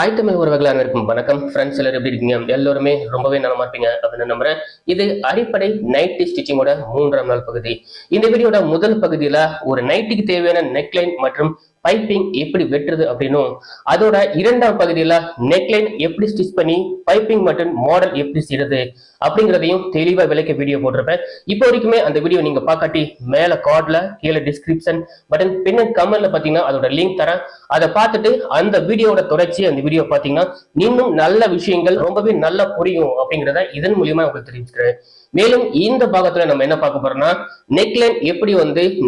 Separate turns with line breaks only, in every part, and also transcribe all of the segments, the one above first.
தாய் தமிழ் உறவுகள் அனைவருக்கும் வணக்கம். ஃப்ரெண்ட்ஸ் எல்லாரும் எப்படி இருக்கீங்க? எல்லோருமே ரொம்பவே நலமா இருப்பீங்க அப்படின்னு நம்புறேன். இது அடிப்படை நைட்டி ஸ்டிச்சிங்கோட 3ஆம் நாள் பகுதி. இந்த வீடியோட முதல் பகுதியில ஒரு நைட்டிக்கு தேவையான நெக்லைன் மற்றும் பைப்பிங் எப்படி வெட்டுறது அப்படின்னும், அதோட 2ஆம் பகுதியில நெக்லைன் எப்படி ஸ்டிச் பண்ணி பைப்பிங் மற்றும் மாடல் எப்படி செய்யறது அப்படிங்கிறதையும் தெளிவா விளக்க வீடியோ போட்டிருப்பேன். இப்போ வரைக்குமே அந்த வீடியோ நீங்க பார்க்காட்டி மேல கார்ட்ல கீழே டிஸ்கிரிப்ஷன் பட்டன் பின்ன கமெண்ட்ல பாத்தீங்கன்னா அதோட லிங்க் தரேன். அதை பார்த்துட்டு அந்த வீடியோட தொடர்ச்சி அந்த வீடியோ பாத்தீங்கன்னா இன்னும் நல்ல விஷயங்கள் ரொம்பவே நல்லா புரியும் அப்படிங்கிறத இதன் மூலியமா உங்களுக்கு தெரிவிச்சுக்கிறேன். மேலும் இந்த பாகத்துல நம்ம என்ன பார்க்க போறோம்னா, நெக்லைன் எப்படி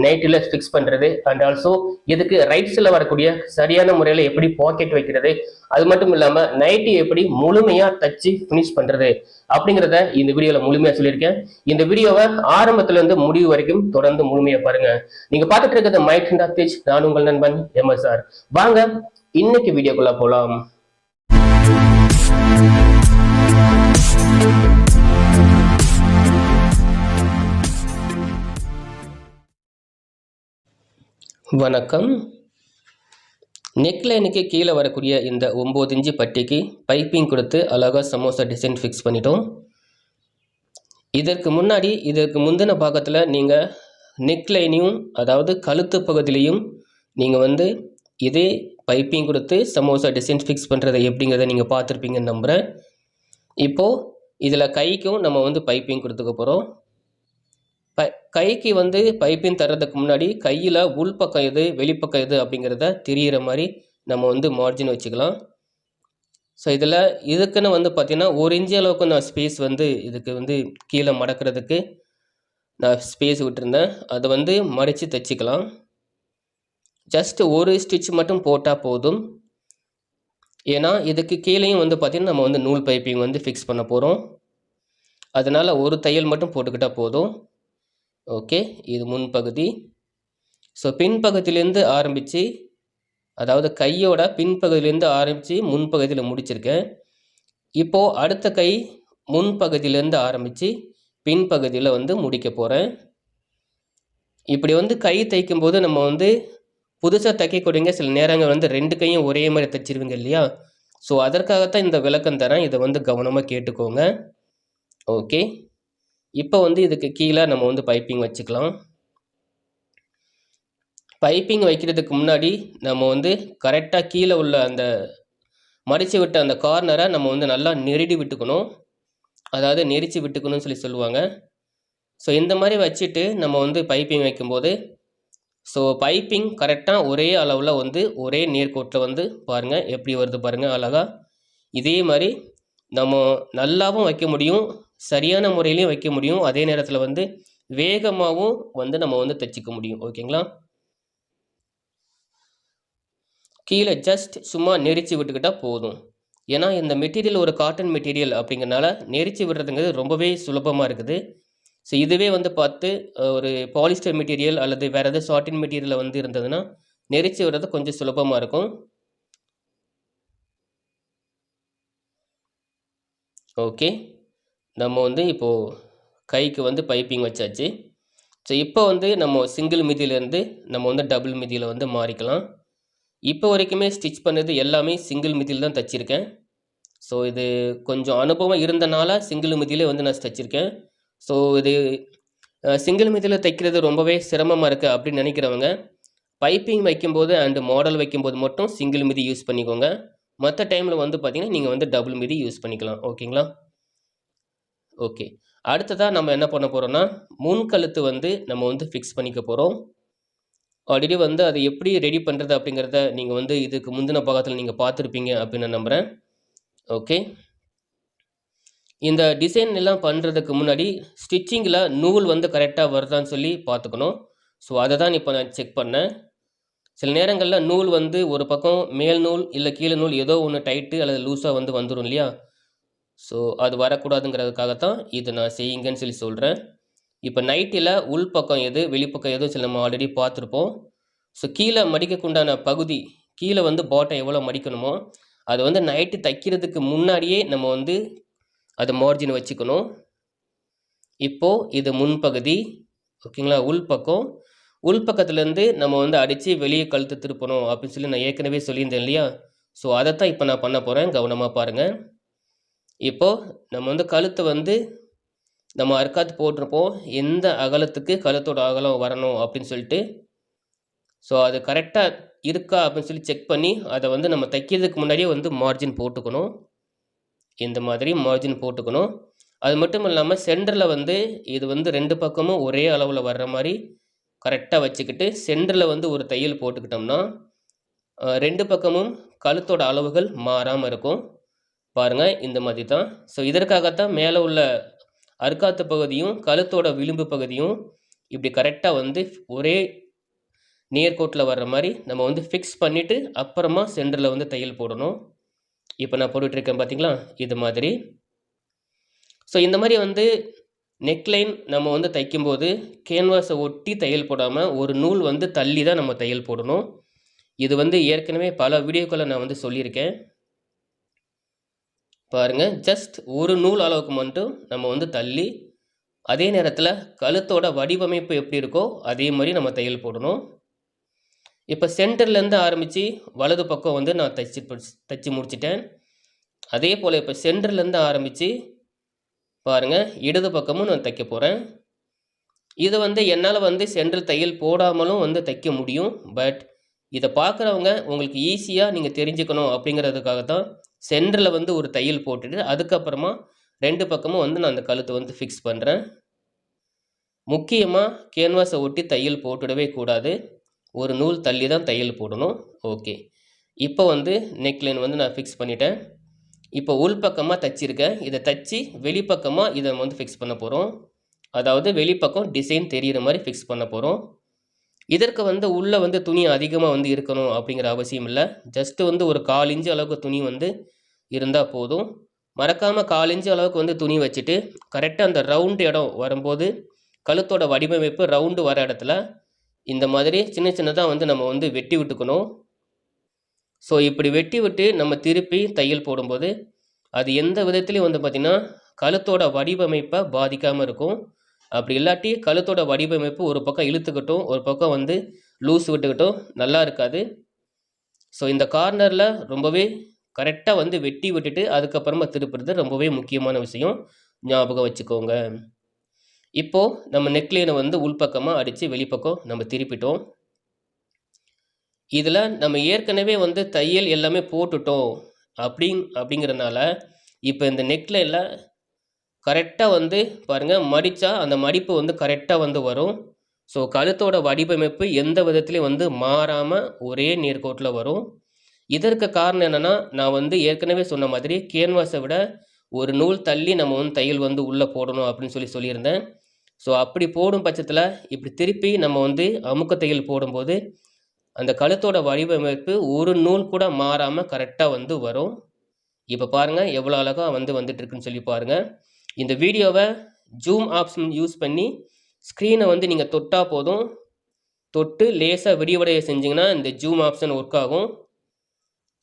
நைட்டில ஃபிக்ஸ் பண்றது அண்ட் ஆல்சோ இதுக்கு ரைட் சைட்ல வரக்கூடிய சரியான முறையில எப்படி பாக்கெட் வைக்கிறது, அது மட்டும் இல்லாம நைட்டி எப்படி முழுமையா தச்சு பினிஷ் பண்றது அப்படிங்கிறத இந்த வீடியோல முழுமையா சொல்லியிருக்கேன். இந்த வீடியோவை ஆரம்பத்துல இருந்து முடிவு வரைக்கும் தொடர்ந்து முழுமையா பாருங்க. நீங்க பார்த்துட்டு இருக்கிறது மைட் அண்ட் பேஜ். நான் உங்கள் நண்பன் MSR. வாங்க இன்னைக்கு வீடியோக்குள்ள போலாம். வணக்கம். நெக்லைனுக்கு கீழே வரக்கூடிய இந்த 9 இன்ச்சு பட்டிக்கு பைப்பிங் கொடுத்து அழகாக சமோசா டிசைன் ஃபிக்ஸ் பண்ணிட்டோம். இதற்கு முந்தின பாகத்தில் நீங்கள் நெக்லைனையும் அதாவது கழுத்து பகுதியிலையும் நீங்கள் இதே பைப்பிங் கொடுத்து சமோசா டிசைன் ஃபிக்ஸ் பண்ணுறதை எப்படிங்கிறத நீங்கள் பார்த்துருப்பீங்கன்னு நம்புகிறேன். இப்போது இதில் கைக்கும் நம்ம பைப்பிங் கொடுத்துக்க போகிறோம். கைக்கு பைப்பிங் தர்றதுக்கு முன்னாடி கையில் உள்பக்கம் எது வெளிப்பக்கம் எது அப்படிங்கிறத தெரிகிற மாதிரி நம்ம மார்ஜின் வச்சுக்கலாம். ஸோ இதில் இதுக்குன்னு பார்த்தீங்கன்னா 1 இன்ச்சு அளவுக்கு நான் ஸ்பேஸ் இதுக்கு கீழே மடக்கிறதுக்கு நான் ஸ்பேஸ் விட்டுருந்தேன். அதை மடித்து தைச்சிக்கலாம். ஜஸ்ட் ஒரு ஸ்டிச் மட்டும் போட்டால் போதும். ஏன்னா இதுக்கு கீழேயும் பார்த்தீங்கன்னா நம்ம நூல் பைப்பிங் ஃபிக்ஸ் பண்ண போகிறோம். அதனால் ஒரு தையல் மட்டும் போட்டுக்கிட்டால் போதும். ஓகே, இது முன்பகுதி. ஸோ பின்பகுதியிலேருந்து ஆரம்பித்து, அதாவது கையோட பின்பகுதியிலேருந்து ஆரம்பித்து முன்பகுதியில் முடிச்சிருக்கேன். இப்போது அடுத்த கை முன்பகுதியிலேருந்து ஆரம்பித்து பின்பகுதியில் முடிக்க போகிறேன். இப்படி கை தைக்கும்போது நம்ம புதுசாக தைக்கக்கூடியங்க சில நேரங்கள் 2 கையும் ஒரே மாதிரி தைச்சிருவீங்க இல்லையா? ஸோ அதற்காகத்தான் இந்த விளக்கம் தரேன். இதை கவனமாக கேட்டுக்கோங்க. ஓகே, இப்போ இதுக்கு கீழே நம்ம பைப்பிங் வச்சுக்கலாம். பைப்பிங் வைக்கிறதுக்கு முன்னாடி நம்ம கரெக்டாக கீழே உள்ள அந்த மடித்து விட்ட அந்த கார்னரை நம்ம நல்லா நெருடி விட்டுக்கணும். அதாவது நெரிச்சு விட்டுக்கணும்னு சொல்லுவாங்க. ஸோ இந்த மாதிரி வச்சுட்டு நம்ம பைப்பிங் வைக்கும்போது பைப்பிங் கரெக்டாக ஒரே அளவில் ஒரே நேர்கோட்டில் பாருங்கள் எப்படி வருது பாருங்கள் அழகாக. இதே மாதிரி நம்ம நல்லாவும் வைக்க முடியும், சரியான முறையிலையும் வைக்க முடியும், அதே நேரத்தில் வேகமாகவும் நம்ம தைச்சிக்க முடியும். ஓகேங்களா? கீழே ஜஸ்ட் சும்மா நெரிச்சு விட்டுக்கிட்டால் போதும். ஏன்னா இந்த மெட்டீரியல் ஒரு காட்டன் மெட்டீரியல் அப்படிங்கிறனால நெரிச்சு விடுறதுங்கிறது ரொம்பவே சுலபமாக இருக்குது. ஸோ இதுவே பார்த்து ஒரு பாலிஸ்டர் மெட்டீரியல் அல்லது வேறு எதாவது சாட்டின் மெட்டீரியலில் இருந்ததுன்னா நெரிச்சு விடுறது கொஞ்சம் சுலபமாக இருக்கும். ஓகே, நம்ம இப்போது கைக்கு பைப்பிங் வச்சாச்சு. ஸோ இப்போ நம்ம சிங்கிள் மிதியிலேருந்து நம்ம டபுள் மிதியில் மாறிக்கலாம். இப்போ வரைக்குமே ஸ்டிச் பண்ணது எல்லாமே சிங்கிள் மிதியில் தான் தைச்சிருக்கேன். ஸோ இது கொஞ்சம் அனுபவம் இருந்தனால சிங்கிள் மிதியிலே நான் தைச்சிருக்கேன். ஸோ இது சிங்கிள் மிதியில் தைக்கிறது ரொம்பவே சிரமமாக இருக்குது அப்படின்னு நினைக்கிறவங்க பைப்பிங் வைக்கும்போது அண்டு மாடல் வைக்கும்போது மட்டும் சிங்கிள் மிதி யூஸ் பண்ணிக்கோங்க. மற்ற டைமில் பார்த்தீங்கன்னா நீங்கள் டபுள் மிதி யூஸ் பண்ணிக்கலாம். ஓகேங்களா? ஓகே, அடுத்ததாக நம்ம என்ன பண்ண போகிறோம்னா முன்கழுத்து நம்ம ஃபிக்ஸ் பண்ணிக்க போகிறோம். ஆல்ரெடி அதை எப்படி ரெடி பண்ணுறது அப்படிங்கிறத நீங்கள் இதுக்கு முந்தின பாகத்தில் நீங்கள் பார்த்துருப்பீங்க அப்படின்னு நான் நம்புகிறேன். ஓகே, இந்த டிசைன் எல்லாம் பண்ணுறதுக்கு முன்னாடி ஸ்டிச்சிங்கில் நூல் கரெக்டாக வருதான்னு சொல்லி பார்த்துக்கணும். ஸோ அதை தான் இப்போ நான் செக் பண்ணேன். சில நேரங்களில் நூல் ஒரு பக்கம் மேல் நூல் இல்லை கீழே நூல் ஏதோ ஒன்று டைட்டு அல்லது லூஸாக வந்துடும் இல்லையா? ஸோ அது வரக்கூடாதுங்கிறதுக்காகத்தான் இதை நான் செய்யுங்கன்னு சொல்கிறேன். இப்போ நைட்டில் உள்பக்கம் எது வெளிப்பக்கம் எதுவும் சில நம்ம ஆல்ரெடி பார்த்துருப்போம். ஸோ கீழே மடிக்கக்குண்டான பகுதி கீழே பாட்டம் எவ்வளோ மடிக்கணுமோ அது நைட்டு தைக்கிறதுக்கு முன்னாடியே நம்ம அதை மார்ஜின் வச்சுக்கணும். இப்போது இது முன்பகுதி. ஓகேங்களா? உள்பக்கத்துலேருந்து நம்ம அடித்து வெளியே கழுத்து திருப்பணும் அப்படின்னு நான் ஏற்கனவே சொல்லியிருந்தேன் இல்லையா? ஸோ அதைத்தான் இப்போ நான் பண்ண போகிறேன், கவனமாக பாருங்கள். இப்போது நம்ம வந்து கழுத்தை வந்து நம்ம அர்க்காத்து போட்டிருப்போம், எந்த அகலத்துக்கு கழுத்தோட அகலம் வரணும் அப்படின்னு சொல்லிட்டு. ஸோ அது கரெக்டாக இருக்கா அப்படின்னு சொல்லி செக் பண்ணி அதை வந்து நம்ம தைக்கிறதுக்கு முன்னாடியே வந்து மார்ஜின் போட்டுக்கணும். இந்த மாதிரி மார்ஜின் போட்டுக்கணும். அது மட்டும் இல்லாமல் சென்டரில் வந்து இது வந்து 2 பக்கமும் ஒரே அளவில் வர்ற மாதிரி கரெக்டாக வச்சுக்கிட்டு சென்டரில் வந்து ஒரு தையல் போட்டுக்கிட்டோம்னா 2 பக்கமும் கழுத்தோட அளவுகள் மாறாமல் இருக்கும். பாருங்கள், இந்த மாதிரி தான். ஸோ இதற்காகத்தான் மேலே உள்ள அர்க்காத்து பகுதியும் கழுத்தோட விளிம்பு பகுதியும் இப்படி கரெக்டாக வந்து ஒரே நேர்கோட்டில் வர்ற மாதிரி நம்ம வந்து ஃபிக்ஸ் பண்ணிவிட்டு அப்புறமா சென்டரில் வந்து தையல் போடணும். இப்போ நான் போட்டுட்ருக்கேன் பார்த்தீங்களா, இது மாதிரி. ஸோ இந்த மாதிரி வந்து நெக்லைன் நம்ம வந்து தைக்கும்போது கேன்வாஸை ஒட்டி தையல் போடாமல் ஒரு நூல் வந்து தள்ளி தான் நம்ம தையல் போடணும். இது வந்து ஏற்கனவே பல வீடியோக்களை நான் வந்து சொல்லியிருக்கேன். பாருங்கள், ஜஸ்ட் ஒரு நூல் அளவுக்கு மட்டும் நம்ம வந்து தள்ளி, அதே நேரத்தில் கழுத்தோட வடிவமைப்பு எப்படி இருக்கோ அதே மாதிரி நம்ம தையல் போடணும். இப்போ சென்டர்லேருந்து ஆரம்பித்து வலது பக்கம் வந்து நான் தைச்சி முடிச்சிட்டேன். அதே போல் இப்போ சென்டர்லேருந்து ஆரம்பித்து பாருங்கள், இடது பக்கமும் நான் தைக்க போகிறேன். இது வந்து என்னால் வந்து சென்டர் தையல் போடாமலும் வந்து தைக்க முடியும். பட் இதை பார்க்குறவங்க உங்களுக்கு ஈஸியாக நீங்கள் தெரிஞ்சுக்கணும் அப்படிங்கிறதுக்காக தான் சென்டரில் வந்து ஒரு தையல் போட்டுட்டு அதுக்கப்புறமா 2 பக்கமும் வந்து நான் அந்த கழுத்தை வந்து ஃபிக்ஸ் பண்ணுறேன். முக்கியமாக கேன்வாஸை ஒட்டி தையல் போட்டுடவே கூடாது, ஒரு நூல் தள்ளி தான் தையல் போடணும். ஓகே, இப்போ வந்து நெக்லைன் வந்து நான் ஃபிக்ஸ் பண்ணிட்டேன். இப்போ உள் பக்கமாக தைச்சிருக்கேன், இதை தைச்சி வெளிப்பக்கமாக இதை வந்து ஃபிக்ஸ் பண்ண போகிறோம். அதாவது வெளிப்பக்கம் டிசைன் தெரிகிற மாதிரி ஃபிக்ஸ் பண்ண போகிறோம். இதற்கு வந்து உள்ளே வந்து துணி அதிகமாக வந்து இருக்கணும் அப்படிங்கிற அவசியம் இல்லை. ஜஸ்ட்டு வந்து ஒரு 1/4 இன்ச்சு அளவுக்கு துணி வந்து இருந்தால் போதும். மறக்காமல் 1/4 இன்ச்சு அளவுக்கு வந்து துணி வச்சுட்டு கரெக்டாக அந்த ரவுண்டு இடம் வரும்போது கழுத்தோட வடிவமைப்பு ரவுண்டு வர இடத்துல இந்த மாதிரி சின்ன சின்னதாக வந்து நம்ம வந்து வெட்டி விட்டுக்கணும். ஸோ இப்படி வெட்டி விட்டு நம்ம திருப்பி தையல் போடும்போது அது எந்த விதத்துலையும் வந்து பார்த்திங்கன்னா கழுத்தோட வடிவமைப்பை பாதிக்காமல் இருக்கும். அப்படி இல்லாட்டி கழுத்தோட வடிவமைப்பு ஒரு பக்கம் இழுத்துக்கிட்டும் ஒரு பக்கம் வந்து லூஸ் விட்டுக்கிட்டும் நல்லா இருக்காது. ஸோ இந்த கார்னரில் ரொம்பவே கரெக்டாக வந்து வெட்டி விட்டுட்டு அதுக்கப்புறமா திருப்புறது ரொம்பவே முக்கியமான விஷயம், ஞாபகம் வச்சுக்கோங்க. இப்போது நம்ம நெக்லைனை வந்து உள்பக்கமாக அடித்து வெளிப்பக்கம் நம்ம திருப்பிட்டோம். இதில் நம்ம ஏற்கனவே வந்து தையல் எல்லாமே போட்டுட்டோம் அப்படிங்கிறனால இப்போ இந்த நெக்லைனில் கரெக்டாக வந்து பாருங்கள், மடித்தா அந்த மடிப்பு வந்து கரெக்டாக வந்து வரும். ஸோ கழுத்தோட வடிவமைப்பு எந்த விதத்துலையும் வந்து மாறாமல் ஒரே நேர்கோட்டில் வரும். இதற்கு காரணம் என்னென்னா, நான் வந்து ஏற்கனவே சொன்ன மாதிரி கேன்வாஸை விட ஒரு நூல் தள்ளி நம்ம வந்து தையல் வந்து உள்ளே போடணும் அப்படின்னு சொல்லியிருந்தேன். ஸோ அப்படி போடும் பட்சத்தில் இப்படி திருப்பி நம்ம வந்து அமுக்க தையல் போடும்போது அந்த கழுத்தோட வடிவமைப்பு ஒரு நூல் கூட மாறாமல் கரெக்டாக வந்து வரும். இப்போ பாருங்கள் எவ்வளோ அழகாக வந்து வந்துட்டுருக்குன்னு சொல்லி பாருங்கள். இந்த வீடியோவை ஜூம் ஆப்ஷன் யூஸ் பண்ணி ஸ்க்ரீனை வந்து நீங்கள் தொட்டால் போதும், தொட்டு லேசாக விரிவடைய செஞ்சிங்கன்னா இந்த ஜூம் ஆப்ஷன் ஒர்க் ஆகும்.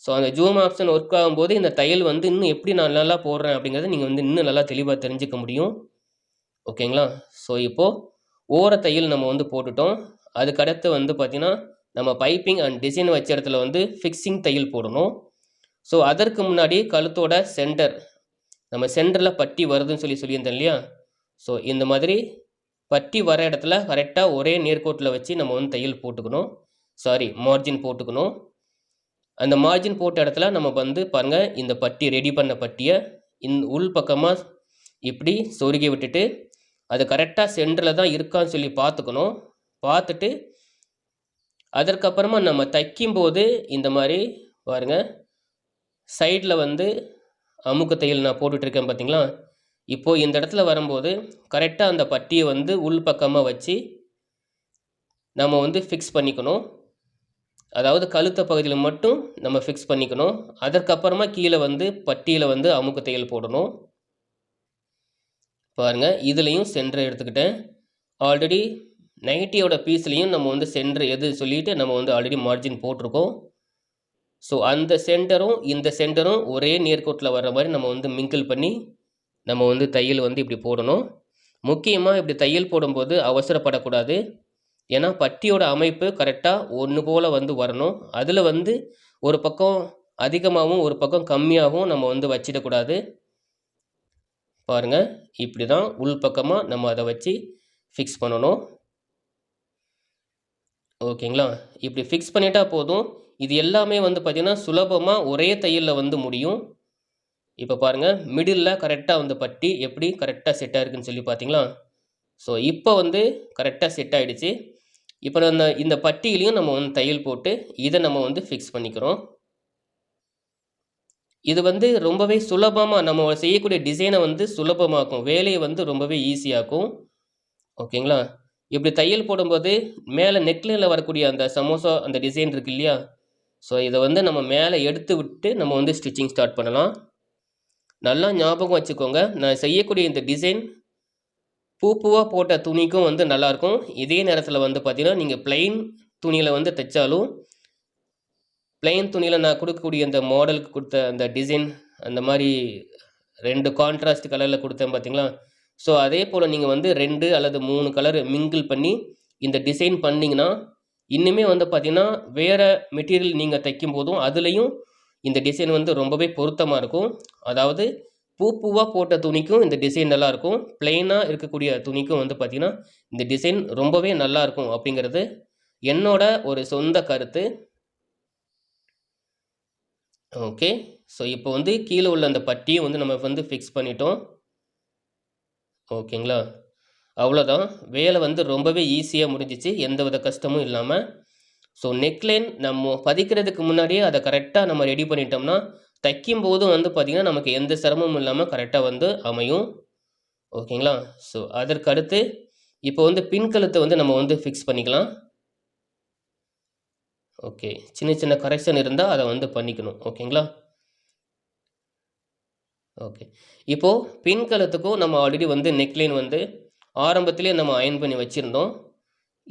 ஸோ அந்த ஜூம் ஆப்ஷன் ஒர்க் ஆகும்போது இந்த தையல் வந்து இன்னும் எப்படி நான் நல்லா போடுறேன் அப்படிங்கிறத நீங்கள் வந்து இன்னும் நல்லா தெளிவாக தெரிஞ்சுக்க முடியும். ஓகேங்களா? ஸோ இப்போது ஓர தையல் நம்ம வந்து போட்டுட்டோம். அதுக்கடுத்து வந்து பார்த்திங்கன்னா நம்ம பைப்பிங் அண்ட் டிசைன் வச்ச இடத்துல வந்து ஃபிக்ஸிங் தையல் போடணும். ஸோ அதற்கு முன்னாடி கழுத்தோட சென்டர், நம்ம சென்டரில் பட்டி வருதுன்னு சொல்லியிருந்தேன் இல்லையா? ஸோ இந்த மாதிரி பட்டி வர இடத்துல கரெக்டாக ஒரே நேர்கோட்டில் வச்சு நம்ம வந்து தையல் போட்டுக்கணும். மார்ஜின் போட்டுக்கணும். அந்த மார்ஜின் போட்ட இடத்துல நம்ம வந்து பாருங்கள், இந்த பட்டி ரெடி பண்ண பட்டியை உள் பக்கமாக இப்படி சொருகி விட்டுட்டு அது கரெக்டாக சென்டரில் தான் இருக்கான்னு சொல்லி பார்த்துக்கணும். பார்த்துட்டு அதற்கப்புறமா நம்ம தைக்கும்போது இந்த மாதிரி பாருங்கள், சைடில் வந்து அமுக்கு தையல் நான் போட்டுட்ருக்கேன் பார்த்தீங்களா? இப்போது இந்த இடத்துல வரும்போது கரெக்டாக அந்த பட்டியை வந்து உள் பக்கமாக வச்சு நம்ம வந்து ஃபிக்ஸ் பண்ணிக்கணும். அதாவது கழுத்த பகுதியில் மட்டும் நம்ம ஃபிக்ஸ் பண்ணிக்கணும். அதற்கப்புறமா கீழே வந்து பட்டியில் வந்து அமுக்கு தையல் போடணும். பாருங்கள், இதுலேயும் சென்டரை எடுத்துக்கிட்டேன். ஆல்ரெடி நைட்டியோட பீஸ்லேயும் நம்ம வந்து சென்டர் எது சொல்லிவிட்டு நம்ம வந்து ஆல்ரெடி மார்ஜின் போட்டிருக்கோம். ஸோ அந்த சென்டரும் இந்த சென்டரும் ஒரே நேர்கோட்டில் வர்ற மாதிரி நம்ம வந்து மிங்கிள் பண்ணி நம்ம வந்து தையல் வந்து இப்படி போடணும். முக்கியமாக இப்படி தையல் போடும்போது அவசரப்படக்கூடாது. ஏன்னா பட்டியோட அமைப்பு கரெக்டாக ஒன்று போல் வந்து வரணும். அதில் வந்து ஒரு பக்கம் அதிகமாகவும் ஒரு பக்கம் கம்மியாகவும் நம்ம வந்து வச்சிடக்கூடாது. பாருங்கள், இப்படி தான் உள் பக்கமாக நம்ம அதை வச்சு ஃபிக்ஸ் பண்ணணும். ஓகேங்களா? இப்படி ஃபிக்ஸ் பண்ணிட்டா போதும். இது எல்லாமே வந்து பார்த்திங்கன்னா சுலபமாக ஒரே தையலில் வந்து முடியும். இப்போ பாருங்கள், மிடில் கரெக்டாக வந்து பட்டி எப்படி கரெக்டாக செட் ஆகிருக்குன்னு சொல்லி பார்த்தீங்களா? ஸோ இப்போ வந்து கரெக்டாக செட் ஆகிடுச்சு. இப்போ இந்த பட்டியிலையும் நம்ம வந்து தையல் போட்டு இதை நம்ம வந்து ஃபிக்ஸ் பண்ணிக்கிறோம். இது வந்து ரொம்பவே சுலபமாக நம்ம செய்யக்கூடிய டிசைனை வந்து சுலபமாக்கும், வேலையை வந்து ரொம்பவே ஈஸியாக்கும். ஓகேங்களா? இப்படி தையல் போடும்போது மேலே நெக்லைனில் வரக்கூடிய அந்த சமோசா அந்த டிசைன் இருக்கு இல்லையா? ஸோ இதை வந்து நம்ம மேலே எடுத்து விட்டு நம்ம வந்து ஸ்டிச்சிங் ஸ்டார்ட் பண்ணலாம். நல்லா ஞாபகம் வச்சுக்கோங்க, நான் செய்யக்கூடிய இந்த டிசைன் பூவாக போட்ட துணிக்கும் வந்து நல்லாயிருக்கும். இதே நேரத்தில் வந்து பார்த்திங்கன்னா நீங்கள் பிளெயின் துணியில் வந்து தைச்சாலும், பிளெயின் துணியில் நான் கொடுக்கக்கூடிய இந்த மாடலுக்கு கொடுத்த அந்த டிசைன் அந்த மாதிரி 2 கான்ட்ராஸ்ட் கலரில் கொடுத்தேன் பார்த்தீங்களா? ஸோ அதே போல் நீங்கள் வந்து 2 அல்லது 3 கலர் மிங்கிள் பண்ணி இந்த டிசைன் பண்ணிங்கன்னா இன்னுமே வந்து பார்த்திங்கன்னா வேறு மெட்டீரியல் நீங்கள் தைக்கும் போதும் அதுலேயும் இந்த டிசைன் வந்து ரொம்பவே பொருத்தமாக இருக்கும். அதாவது பூவாக போட்ட துணிக்கும் இந்த டிசைன் நல்லாயிருக்கும், பிளெயினாக இருக்கக்கூடிய துணிக்கும் வந்து பார்த்திங்கன்னா இந்த டிசைன் ரொம்பவே நல்லாயிருக்கும் அப்படிங்கிறது என்னோட ஒரு சொந்த கருத்து. ஓகே, ஸோ இப்போ வந்து கீழே உள்ள அந்த பட்டியை வந்து நம்ம வந்து ஃபிக்ஸ் பண்ணிட்டோம். ஓகேங்களா? அவ்வளோதான், வேலை வந்து ரொம்பவே ஈஸியாக முடிஞ்சிச்சு, எந்த வித கஷ்டமும் இல்லாமல். ஸோ நெக்லைன் நம்ம பதிக்கிறதுக்கு முன்னாடியே அதை கரெக்டாக நம்ம ரெடி பண்ணிட்டோம்னா தைக்கும் போதும் வந்து பார்த்திங்கன்னா நமக்கு எந்த சிரமமும் இல்லாமல் கரெக்டாக வந்து அமையும். ஓகேங்களா? ஸோ அதற்கு அடுத்து இப்போ வந்து பின்கழுத்தை வந்து நம்ம வந்து ஃபிக்ஸ் பண்ணிக்கலாம். ஓகே, சின்ன சின்ன கரெக்ஷன் இருந்தால் அதை வந்து பண்ணிக்கணும். ஓகேங்களா? ஓகே, இப்போது பின்கழுத்துக்கும் நம்ம ஆல்ரெடி வந்து நெக்லைன் வந்து ஆரம்பத்திலே நம்ம அயன் பண்ணி வச்சுருந்தோம்.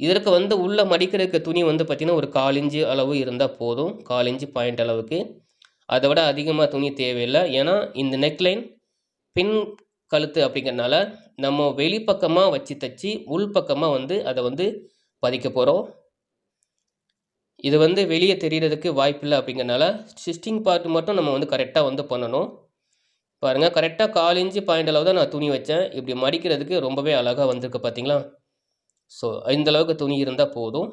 இதற்கு வந்து உள்ளே மடிக்கிறதுக்கு துணி வந்து பார்த்திங்கன்னா ஒரு 1/4 இன்ச்சு அளவு இருந்தால் போதும், 1/4 இன்ச்சு பாயிண்ட் அளவுக்கு. அதை விட அதிகமாக துணி தேவையில்லை. ஏன்னா இந்த நெக்லைன் பின் கழுத்து அப்படிங்கிறதுனால நம்ம வெளிப்பக்கமாக வச்சு தைச்சி உள்பக்கமாக வந்து அதை வந்து பதிக்க போகிறோம். இது வந்து வெளியே தெரியறதுக்கு வாய்ப்பில்லை அப்படிங்கிறனால ஸ்டிச்சிங் பார்ட் மட்டும் நம்ம வந்து கரெக்டாக வந்து பண்ணணும். பாருங்கள், கரெக்டாக 1/4 இன்ச்சு பாயிண்ட் அளவு தான் நான் துணி வச்சேன். இப்படி மடிக்கிறதுக்கு ரொம்பவே அழகாக வந்திருக்கு பார்த்தீங்களா? ஸோ இந்த அளவுக்கு துணி இருந்தால் போதும்.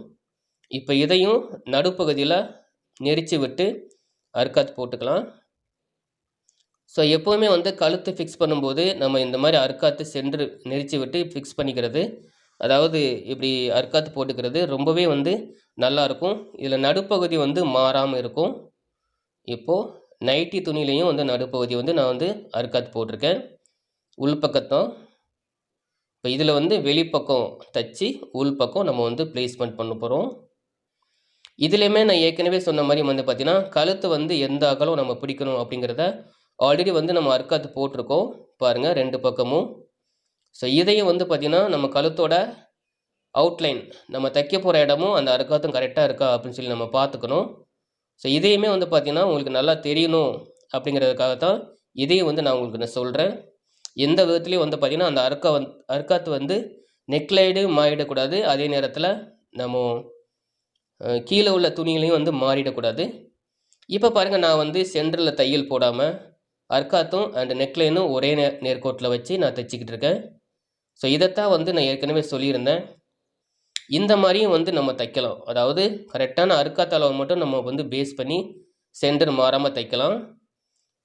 இப்போ இதையும் நடுப்பகுதியில் நெரிச்சு விட்டு அர்க்காத் போட்டுக்கலாம். ஸோ எப்போவுமே வந்து கழுத்து ஃபிக்ஸ் பண்ணும்போது நம்ம இந்த மாதிரி அர்க்காத்து சென்டர் நெரிச்சு விட்டு ஃபிக்ஸ் பண்ணிக்கிறது, அதாவது இப்படி அர்க்காத்து போட்டுக்கிறது ரொம்பவே வந்து நல்லாயிருக்கும். இதில் நடுப்பகுதி வந்து மாறாமல் இருக்கும். இப்போது நைட்டி துணிலையும் வந்து நடுப்பகுதி வந்து நான் வந்து அர்க்காத்து போட்டிருக்கேன், உள்பக்கத்தான். இப்போ இதில் வந்து வெளிப்பக்கம் தைச்சி உள்பக்கம் நம்ம வந்து பிளேஸ்மெண்ட் பண்ண போகிறோம். இதுலேயுமே நான் ஏற்கனவே சொன்ன மாதிரி வந்து பார்த்திங்கன்னா கழுத்து வந்து எந்த அகலம் நம்ம பிடிக்கணும் அப்படிங்கிறத ஆல்ரெடி வந்து நம்ம அர்க்காத்து போட்டிருக்கோம் பாருங்கள் 2 பக்கமும். ஸோ இதையும் வந்து பார்த்திங்கன்னா நம்ம கழுத்தோட அவுட்லைன் நம்ம தைக்க போகிற இடமும் அந்த அர்க்காத்தும் கரெக்டாக இருக்கா அப்படின்னு சொல்லி நம்ம பார்த்துக்கணும். ஸோ இதையுமே வந்து பார்த்திங்கன்னா உங்களுக்கு நல்லா தெரியணும் அப்படிங்கிறதுக்காக தான் இதையும் வந்து நான் உங்களுக்கு நான் சொல்கிறேன். எந்த விதத்துலேயும் வந்து பார்த்திங்கன்னா அந்த அர்க்காத்து வந்து நெக்லைடு மாறிடக்கூடாது, அதே நேரத்தில் நம்ம கீழே உள்ள துணிகளையும் வந்து மாறிடக்கூடாது. இப்போ பாருங்கள், நான் வந்து சென்டரில் தையல் போடாமல் அர்க்காத்தும் அண்ட் நெக்லைனும் ஒரே நேர்கோட்டில் வச்சு நான் தைச்சிக்கிட்டு இருக்கேன். ஸோ இதைத்தான் வந்து நான் ஏற்கனவே சொல்லியிருந்தேன், இந்த மாதிரியும் வந்து நம்ம தைக்கலாம். அதாவது கரெக்டான அர்க்காத்து அளவு மட்டும் நம்ம வந்து பேஸ் பண்ணி சென்டர் மாறாமல் தைக்கலாம்.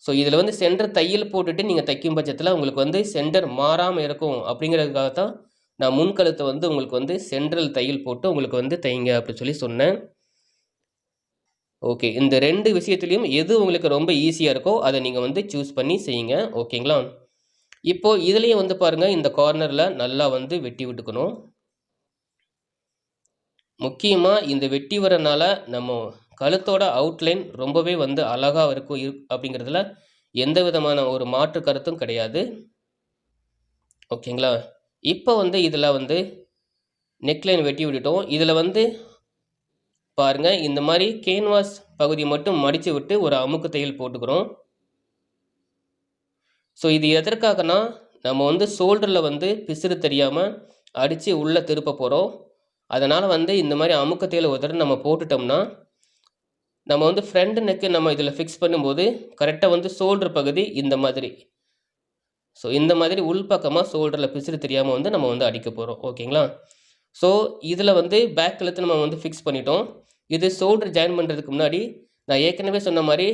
ஸோ இதில் வந்து சென்டர் தையல் போட்டுட்டு நீங்கள் தைக்கும் பட்சத்தில் உங்களுக்கு வந்து சென்டர் மாறாமல் இருக்கும் அப்படிங்கிறதுக்காக தான் நான் முன்கழுத்தை வந்து உங்களுக்கு வந்து சென்ட்ரல் தையல் போட்டு உங்களுக்கு வந்து தைங்க அப்படின்னு சொல்லி சொன்னேன். ஓகே, இந்த 2 விஷயத்துலையும் எது உங்களுக்கு ரொம்ப ஈஸியாக இருக்கோ அதை நீங்கள் வந்து சூஸ் பண்ணி செய்யுங்க. ஓகேங்களா? இப்போது இதுலேயும் வந்து பாருங்கள், இந்த கார்னரில் நல்லா வந்து வெட்டி விட்டுக்கணும். முக்கியமாக இந்த வெட்டி வரனால நம்ம கழுத்தோட அவுட்லைன் ரொம்பவே வந்து அழகாக இருக்கும் அப்படிங்கிறதுல எந்த விதமான ஒரு மாற்று கருத்தும் கிடையாது. ஓகேங்களா? இப்போ வந்து இதில் வந்து நெக்லைன் வெட்டி விட்டுட்டோம். இதில் வந்து பாருங்கள், இந்த மாதிரி கேன்வாஸ் பகுதி மட்டும் மடித்து விட்டு ஒரு அமுக்கு தையல் போட்டுக்கிறோம். ஸோ இது எதற்காகனா நம்ம வந்து ஷோல்டரில் வந்து பிசுறு தெரியாமல் அடித்து உள்ளே திருப்ப போகிறோம். அதனால் வந்து இந்த மாதிரி அமுக்கு தையல் ஒரு தடவை நம்ம போட்டுட்டோம்னா நம்ம வந்து ஃப்ரண்ட் நெக்கு நம்ம இதில் ஃபிக்ஸ் பண்ணும்போது கரெக்டாக வந்து ஷோல்டர் பகுதி இந்த மாதிரி. ஸோ இந்த மாதிரி உள்பக்கமாக ஷோல்டரில் பிசுறு தெரியாமல் வந்து நம்ம வந்து அடிக்க போகிறோம். ஓகேங்களா? ஸோ இதில் வந்து பேக் கழுத்து நம்ம வந்து ஃபிக்ஸ் பண்ணிட்டோம். இது ஷோல்டர் ஜாயின் பண்ணுறதுக்கு முன்னாடி நான் ஏற்கனவே சொன்ன மாதிரி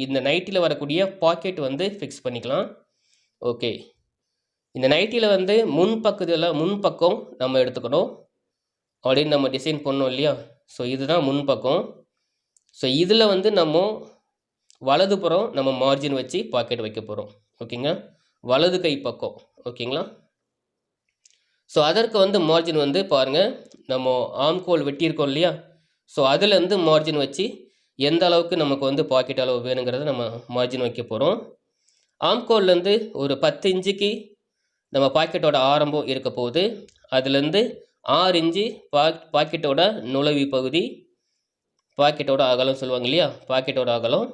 இந்த நைட்டியில் வரக்கூடிய பாக்கெட் வந்து ஃபிக்ஸ் பண்ணிக்கலாம். ஓகே, இந்த நைட்டியில் வந்து முன்பக்கம் நம்ம எடுத்துக்கணும். அப்படின்னு நம்ம டிசைன் பண்ணோம் இல்லையா? ஸோ இதுதான் முன்பக்கம். ஸோ இதில் வந்து நம்ம வலதுபுறம் நம்ம மார்ஜின் வச்சு பாக்கெட் வைக்க போகிறோம். ஓகேங்க, வலது கை பக்கம். ஓகேங்களா? ஸோ அதற்கு வந்து மார்ஜின் வந்து பாருங்கள், நம்ம ஆம்கோல் வெட்டியிருக்கோம் இல்லையா? ஸோ அதுலேருந்து மார்ஜின் வச்சு எந்த அளவுக்கு நமக்கு வந்து பாக்கெட் அளவு வேணுங்கிறத நம்ம மார்ஜின் வைக்க போகிறோம். ஆம்கோல்லேருந்து ஒரு 10 இன்ச்சுக்கு நம்ம பாக்கெட்டோட ஆரம்பம் இருக்க போகுது. அதுலேருந்து 6 இன்ச்சு பாக்கெட்டோட நுழைவி பகுதி, பாக்கெட்டோட அகலம் சொல்லுவாங்க இல்லையா? பாக்கெட்டோட அகலம்.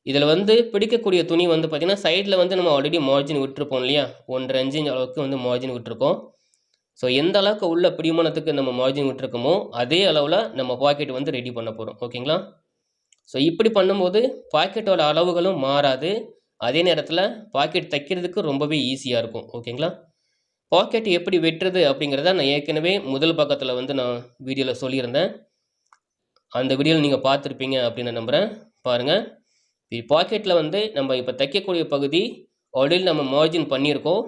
இதில் வந்து பிடிக்கக்கூடிய துணி வந்து பார்த்திங்கன்னா சைடில் வந்து நம்ம ஆல்ரெடி மார்ஜின் விட்டுருப்போம் இல்லையா? 1.5 இன்ச் அளவுக்கு வந்து மார்ஜின் விட்டுருக்கோம். ஸோ எந்த அளவுக்கு உள்ள பிடிமானத்துக்கு நம்ம மார்ஜின் விட்டுருக்கோமோ அதே அளவில் நம்ம பாக்கெட் வந்து ரெடி பண்ண போகிறோம். ஓகேங்களா? ஸோ இப்படி பண்ணும்போது பாக்கெட்டோட அளவுகளும் மாறாது. அதே நேரத்தில் பாக்கெட் தைக்கிறதுக்கு ரொம்பவே ஈஸியாக இருக்கும். ஓகேங்களா? பாக்கெட் எப்படி வெட்டுறது அப்படிங்கிறத நான் ஏற்கனவே முதல் பக்கத்தில் வந்து நான் வீடியோவில் சொல்லியிருந்தேன். அந்த வீடியோவில் நீங்கள் பார்த்துருப்பீங்க அப்படின்னு நான் நம்புகிறேன். பாருங்கள், பாக்கெட்டில் வந்து நம்ம இப்போ தைக்கக்கூடிய பகுதி ஆல்ரெடி நம்ம மார்ஜின் பண்ணியிருக்கோம்.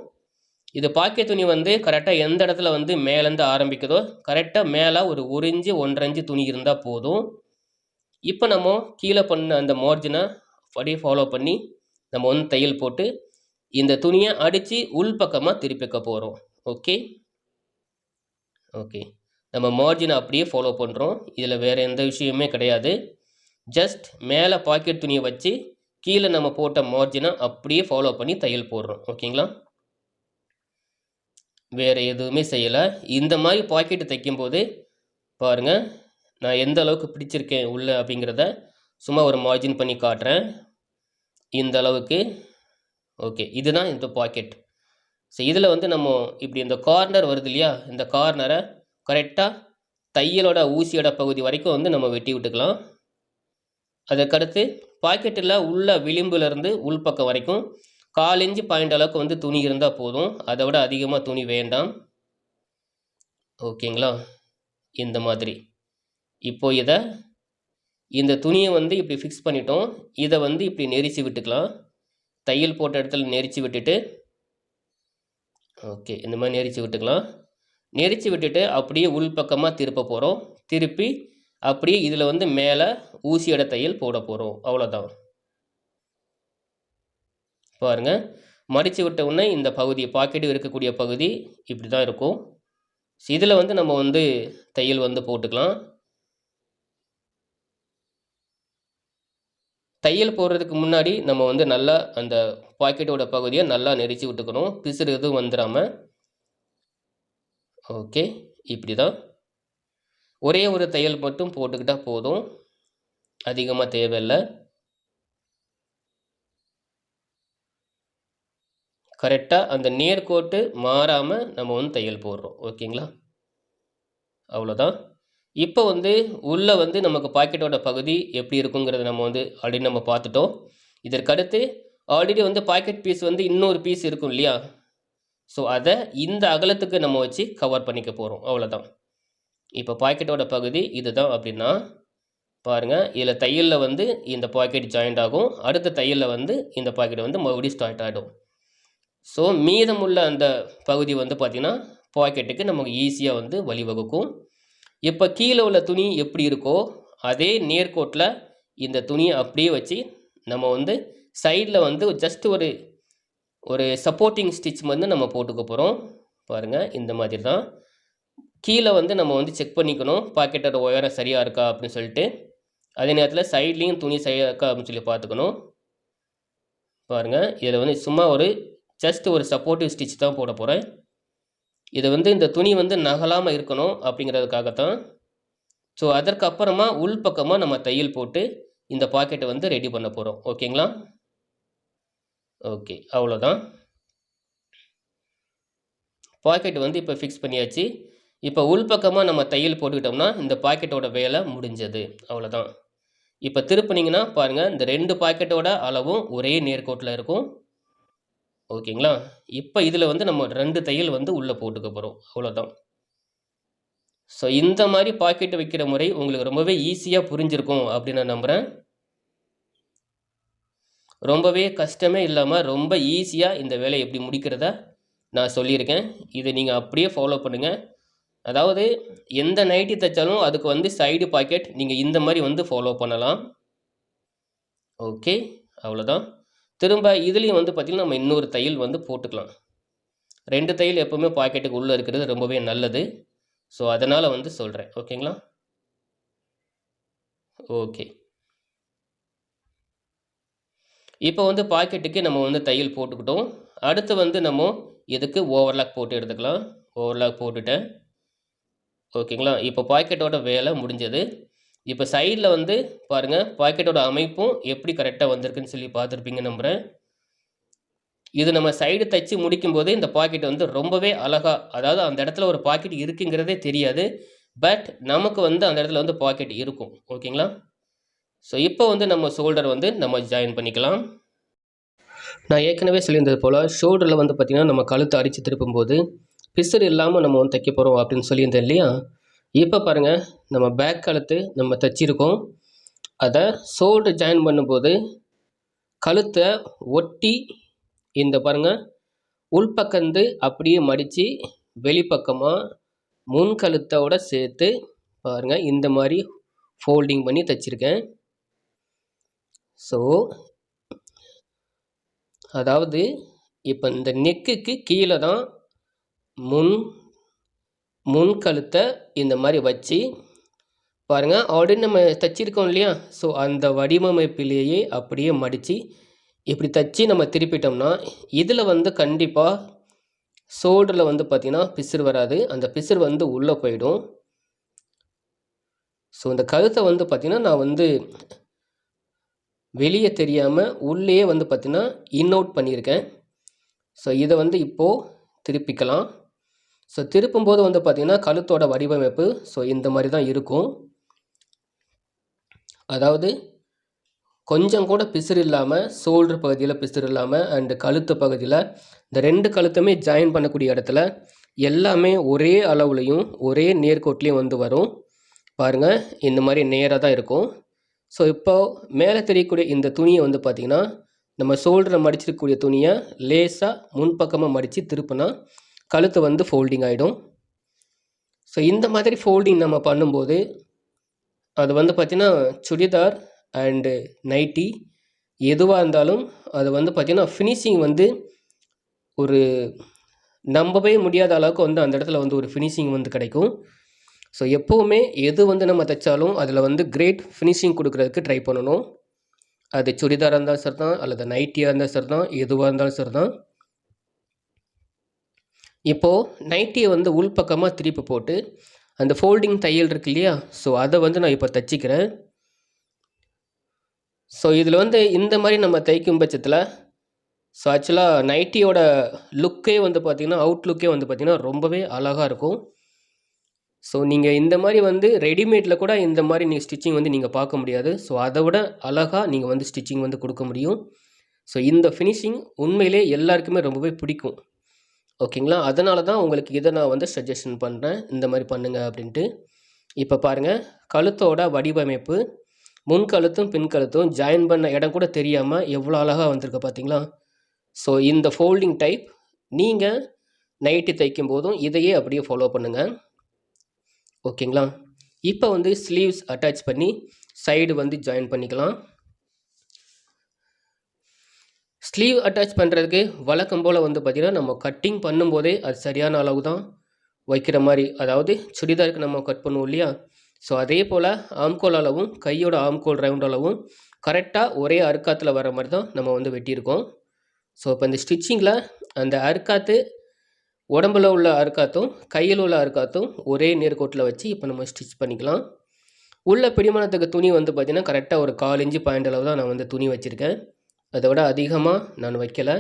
இது பாக்கெட் துணி வந்து கரெக்டாக எந்த இடத்துல வந்து மேலேருந்து ஆரம்பிக்குதோ கரெக்டாக மேலே ஒரு 1 இன்ச்சு 1.5 இன்ச்சு துணி இருந்தால் போதும். இப்போ நம்ம கீழே பண்ண அந்த மார்ஜினை அப்படியே ஃபாலோ பண்ணி நம்ம வந்து தையல் போட்டு இந்த துணியை அடித்து உள்பக்கமாக திருப்பிக்க போகிறோம். ஓகே ஓகே, நம்ம மார்ஜினை அப்படியே ஃபாலோ பண்ணுறோம். இதில் வேறு எந்த விஷயமே கிடையாது. ஜஸ்ட் மேலே பாக்கெட் துணியை வச்சு கீழே நம்ம போட்ட மார்ஜினை அப்படியே ஃபாலோ பண்ணி தையல் போடுறோம். ஓகேங்களா? வேறு எதுவுமே செய்யலை. இந்த மாதிரி பாக்கெட்டு தைக்கும்போது பாருங்கள், நான் எந்த அளவுக்கு பிடிச்சிருக்கேன் உள்ளே அப்படிங்கிறத சும்மா ஒரு மார்ஜின் பண்ணி காட்டுறேன். இந்த அளவுக்கு. ஓகே, இதுதான் இந்த பாக்கெட். ஸோ இதில் வந்து நம்ம இப்படி இந்த கார்னர் வருது இல்லையா? இந்த கார்னரை கரெக்டாக தையலோட ஊசியோட பகுதி வரைக்கும் வந்து நம்ம வெட்டி விட்டுக்கலாம். அதுக்கடுத்து பாக்கெட்டில் உள்ள விளிம்புலேருந்து உள்பக்கம் வரைக்கும் 1/4 இன்ச்சு பாயிண்ட் அளவுக்கு வந்து துணி இருந்தால் போதும். அதை விட அதிகமாக துணி வேண்டாம். ஓகேங்களா? இந்த மாதிரி. இப்போ இந்த துணியை வந்து இப்படி ஃபிக்ஸ் பண்ணிட்டோம். இதை வந்து இப்படி நெரிச்சு விட்டுக்கலாம். தையல் போட்ட இடத்துல நெரிச்சு விட்டுட்டு, ஓகே, இந்த மாதிரி நெரிச்சு விட்டுக்கலாம். நெரிச்சு விட்டுட்டு அப்படியே உள்பக்கமாக திருப்ப போகிறோம். திருப்பி அப்படியே இதில் வந்து மேலே ஊசியோட தையல் போட போகிறோம். அவ்வளோதான். பாருங்கள், மடித்து விட்ட உடனே இந்த பகுதி பாக்கெட்டு இருக்கக்கூடிய பகுதி இப்படி தான் இருக்கும். இதில் வந்து நம்ம வந்து தையல் வந்து போட்டுக்கலாம். தையல் போடுறதுக்கு முன்னாடி நம்ம வந்து நல்லா அந்த பாக்கெட்டோட பகுதியை நல்லா நெரிச்சு விட்டுக்கணும், பிசுறு எதுவும் வந்துடாமல். ஓகே, இப்படி தான். ஒரே ஒரு தையல் மட்டும் போட்டுக்கிட்டால் போதும், அதிகமாக தேவையில்லை. கரெக்டாக அந்த நேர்கோட்டு மாறாமல் நம்ம வந்து தையல் போடுறோம். ஓகேங்களா? அவ்வளோதான். இப்போ வந்து உள்ளே வந்து நமக்கு பாக்கெட்டோட பகுதி எப்படி இருக்குங்கிறத நம்ம வந்து ஆல்ரெடி நம்ம பார்த்துட்டோம். இதற்கடுத்து ஆல்ரெடி வந்து பாக்கெட் பீஸ் வந்து இன்னொரு பீஸ் இருக்கும் இல்லையா? ஸோ அதை இந்த அகலத்துக்கு நம்ம வச்சு கவர் பண்ணிக்க போகிறோம். அவ்வளோதான். இப்போ பாக்கெட்டோட பகுதி இதுதான் அப்படின்னா பாருங்கள், இதில் தையலில் வந்து இந்த பாக்கெட் ஜாயிண்ட் ஆகும். அடுத்த தையலில் வந்து இந்த பாக்கெட் வந்து மறுபடியும் ஸ்டார்ட் ஆகிடும். ஸோ மீதமுள்ள அந்த பகுதி வந்து பார்த்திங்கன்னா பாக்கெட்டுக்கு நமக்கு ஈஸியாக வந்து வழிவகுக்கும். இப்போ கீழே உள்ள துணி எப்படி இருக்கோ அதே நேர்கோட்டில் இந்த துணியை அப்படியே வச்சு நம்ம வந்து சைடில் வந்து ஜஸ்ட் ஒரு சப்போர்ட்டிங் ஸ்டிச் வந்து நம்ம போட்டுக்க போகிறோம். பாருங்கள், இந்த மாதிரி தான். கீழே வந்து நம்ம வந்து செக் பண்ணிக்கணும் பாக்கெட்டோட உயரம் சரியாக இருக்கா அப்படின்னு சொல்லிட்டு. அதே நேரத்தில் சைட்லேயும் துணி சரியாக இருக்கா அப்படின்னு சொல்லி பார்த்துக்கணும். பாருங்கள், இதில் வந்து சும்மா ஜஸ்ட் ஒரு சப்போர்ட்டிவ் ஸ்டிச் தான் போட போகிறேன். இதை வந்து இந்த துணி வந்து நகலாமல் இருக்கணும் அப்படிங்கிறதுக்காகத்தான். ஸோ அதற்கப்புறமா உள்பக்கமாக நம்ம தையல் போட்டு இந்த பாக்கெட்டை வந்து ரெடி பண்ண போகிறோம். ஓகேங்களா? ஓகே, அவ்வளோதான். பாக்கெட் வந்து இப்போ ஃபிக்ஸ் பண்ணியாச்சு. இப்போ உள்பக்கமாக நம்ம தையல் போட்டுக்கிட்டோம்னா இந்த பாக்கெட்டோட வேலை முடிஞ்சது. அவ்வளோதான். இப்போ திருப்பினீங்கன்னா பாருங்கள், இந்த 2 பாக்கெட்டோட அளவும் ஒரே நேர்கோட்டில் இருக்கும். ஓகேங்களா? இப்போ இதில் வந்து நம்ம 2 தையல் வந்து உள்ளே போட்டுக்க போகிறோம். அவ்வளோதான். ஸோ இந்த மாதிரி பாக்கெட் வைக்கிற முறை உங்களுக்கு ரொம்பவே ஈஸியாக புரிஞ்சிருக்கும் அப்படின்னு நான் நம்புகிறேன். ரொம்பவே கஷ்டமே இல்லாமல் ரொம்ப ஈஸியாக இந்த வேலையை எப்படி முடிக்கிறத நான் சொல்லியிருக்கேன். இதை நீங்கள் அப்படியே ஃபாலோ பண்ணுங்கள். அதாவது எந்த நைட்டி தைச்சாலும் அதுக்கு வந்து சைடு பாக்கெட் நீங்கள் இந்த மாதிரி வந்து ஃபாலோ பண்ணலாம். ஓகே, அவ்வளோதான். திரும்ப இதுலேயும் வந்து பார்த்திங்கன்னா நம்ம இன்னொரு தையல் வந்து போட்டுக்கலாம். 2 தையல் எப்போவுமே பாக்கெட்டுக்கு உள்ளே இருக்கிறது ரொம்பவே நல்லது. ஸோ அதனால் வந்து சொல்கிறேன். ஓகேங்களா? ஓகே. இப்போ வந்து பாக்கெட்டுக்கு நம்ம வந்து தையல் போட்டுக்கிட்டோம். அடுத்து வந்து நம்ம இதுக்கு ஓவர்லாக் போட்டு எடுத்துக்கலாம். ஓவர்லாக் போட்டுட்டேன். ஓகேங்களா? இப்போ பாக்கெட்டோட வேலை முடிஞ்சது. இப்போ சைடில் வந்து பாருங்கள், பாக்கெட்டோட அமைப்பும் எப்படி கரெக்டாக வந்திருக்குன்னு சொல்லி பார்த்துருப்பீங்கன்னு நம்புகிறேன். இது நம்ம சைடு தைச்சி முடிக்கும்போது இந்த பாக்கெட் வந்து ரொம்பவே அழகாக, அதாவது அந்த இடத்துல ஒரு பாக்கெட் இருக்குங்கிறதே தெரியாது. பட் நமக்கு வந்து அந்த இடத்துல வந்து பாக்கெட் இருக்கும். ஓகேங்களா? ஸோ இப்போ வந்து நம்ம ஷோல்டர் வந்து நம்ம ஜாயின் பண்ணிக்கலாம். நான் ஏற்கனவே சொல்லியிருந்தது போல் ஷோல்டரில் வந்து பார்த்திங்கன்னா நம்ம கழுத்தை அரித்து திருப்பும்போது பிசுறு இல்லாமல் நம்ம வந்து தைக்க போகிறோம் அப்படின்னு சொல்லியிருந்தேன் இல்லையா? இப்போ பாருங்கள், நம்ம பேக் கழுத்து நம்ம தைச்சிருக்கோம். அதை ஷோல்டர் ஜாயின் பண்ணும்போது கழுத்தை ஒட்டி இந்த பாருங்கள் உள்பக்கந்து அப்படியே மடித்து வெளிப்பக்கமாக முன் கழுத்தோடு சேர்த்து பாருங்கள் இந்த மாதிரி ஃபோல்டிங் பண்ணி தைச்சிருக்கேன். ஸோ அதாவது இப்போ இந்த நெக்குக்கு கீழே தான் முன் கழுத்தை இந்த மாதிரி வச்சு பாருங்கள் ஆல்ரெடி நம்ம தைச்சிருக்கோம் இல்லையா? ஸோ அந்த வடிவமைப்பிலேயே அப்படியே மடித்து இப்படி தைச்சி நம்ம திருப்பிட்டோம்னா இதில் வந்து கண்டிப்பாக ஷோல்டரில் வந்து பார்த்திங்கன்னா பிசுறு வராது. அந்த பிசுறு வந்து உள்ளே போயிடும். ஸோ இந்த கழுத்தை வந்து பார்த்திங்கன்னா நான் வந்து வெளியே தெரியாமல் உள்ளே வந்து பார்த்திங்கன்னா அவுட் பண்ணியிருக்கேன். ஸோ இதை வந்து இப்போது திருப்பிக்கலாம். ஸோ திருப்பும்போது வந்து பார்த்திங்கன்னா கழுத்தோட வடிவமைப்பு ஸோ இந்த மாதிரி தான் இருக்கும். அதாவது கொஞ்சம் கூட பிசுறு இல்லாமல், ஷோல்டர் பகுதியில் பிசுறு இல்லாமல் அண்டு கழுத்து பகுதியில் இந்த 2 கழுத்துமே ஜாயின் பண்ணக்கூடிய இடத்துல எல்லாமே ஒரே அளவுலையும் ஒரே நேர்கோட்லேயும் வந்து வரும். பாருங்கள் இந்த மாதிரி நேராக தான் இருக்கும். ஸோ இப்போ மேலே தெரியக்கூடிய இந்த துணியை வந்து பார்த்திங்கன்னா நம்ம ஷோல்டரை மடிச்சிருக்கக்கூடிய துணியை லேசாக முன்பக்கமாக மடித்து திருப்பினா கழுத்து வந்து ஃபோல்டிங் ஆகிடும். ஸோ இந்த மாதிரி ஃபோல்டிங் நம்ம பண்ணும்போது அது வந்து பார்த்திங்கன்னா சுடிதார் அண்டு நைட்டி எதுவாக இருந்தாலும் அது வந்து பார்த்திங்கன்னா ஃபினிஷிங் வந்து ஒரு நம்பவே முடியாத அளவுக்கு வந்து அந்த இடத்துல வந்து ஒரு ஃபினிஷிங் வந்து கிடைக்கும். ஸோ எப்போவுமே எது வந்து நம்ம தைச்சாலும் அதில் வந்து கிரேட் ஃபினிஷிங் கொடுக்குறதுக்கு ட்ரை பண்ணணும். அது சுடிதாராக இருந்தாலும் சரி தான், அல்லது நைட்டியாக இருந்தாலும் சரி தான், எதுவாக இருந்தாலும் சரி தான். இப்போது நைட்டியை வந்து உள்பக்கமாக திருப்பி போட்டு அந்த ஃபோல்டிங் தையல் இருக்கு இல்லையா? ஸோ அதை வந்து நான் இப்போ தைச்சிக்கிறேன். ஸோ இதில் வந்து இந்த மாதிரி நம்ம தைக்கும் பட்சத்தில் ஸோ ஆக்சுவலாக நைட்டியோட லுக்கே வந்து பார்த்திங்கன்னா அவுட்லுக்கே வந்து பார்த்திங்கன்னா ரொம்பவே அழகாக இருக்கும். ஸோ நீங்கள் இந்த மாதிரி வந்து ரெடிமேடில் கூட இந்த மாதிரி நீங்கள் ஸ்டிச்சிங் வந்து நீங்கள் பார்க்க முடியாது. ஸோ அதை விட அழகாக நீங்கள் வந்து ஸ்டிச்சிங் வந்து கொடுக்க முடியும். ஸோ இந்த ஃபினிஷிங் உண்மையிலே எல்லாருக்குமே ரொம்பவே பிடிக்கும். ஓகேங்களா? அதனால தான் உங்களுக்கு இதை நான் வந்து சஜஷன் பண்ணுறேன், இந்த மாதிரி பண்ணுங்கள் அப்படின்ட்டு. இப்போ பாருங்கள், கழுத்தோட வடிவமைப்பு முன் கழுத்தும் பின் கழுத்தும் ஜாயின் பண்ண இடம் கூட தெரியாமல் எவ்வளோ அழகாக வந்திருக்கு பார்த்தீங்களா? ஸோ இந்த ஃபோல்டிங் டைப் நீங்கள் நைட்டி தைக்கும் போதும் இதையே அப்படியே ஃபாலோ பண்ணுங்கள். ஓகேங்களா? இப்போ வந்து ஸ்லீவ்ஸ் அட்டாச் பண்ணி சைடு வந்து ஜாயின் பண்ணிக்கலாம். ஸ்லீவ் அட்டாச் பண்ணுறதுக்கு வழக்கம் போல் வந்து பார்த்திங்கன்னா நம்ம கட்டிங் பண்ணும்போதே அது சரியான அளவு தான் வைக்கிற மாதிரி, அதாவது சுடிதாருக்கு நம்ம கட் பண்ணுவோம் இல்லையா? ஸோ அதே போல் ஆம்கோல் அளவும் கையோட ஆம்கோல் ரவுண்ட் அளவும் கரெக்டாக ஒரே அறுக்காத்தில் வர மாதிரி தான் நம்ம வந்து வெட்டியிருக்கோம். ஸோ இப்போ இந்த ஸ்டிச்சிங்கில் அந்த அறுக்காத்து உடம்புல உள்ள அறுக்காத்தும் கையில் உள்ள அறுக்காத்தும் ஒரே நேர்கோட்டில் வச்சு இப்போ நம்ம ஸ்டிச் பண்ணிக்கலாம். உள்ள பிடிமானத்துக்கு துணி வந்து பார்த்திங்கன்னா கரெக்டாக ஒரு 1/4 இன்ச்சு பாயிண்ட் அளவு தான் நான் வந்து துணி வச்சுருக்கேன். அதை விட அதிகமாக நான் வைக்கலை.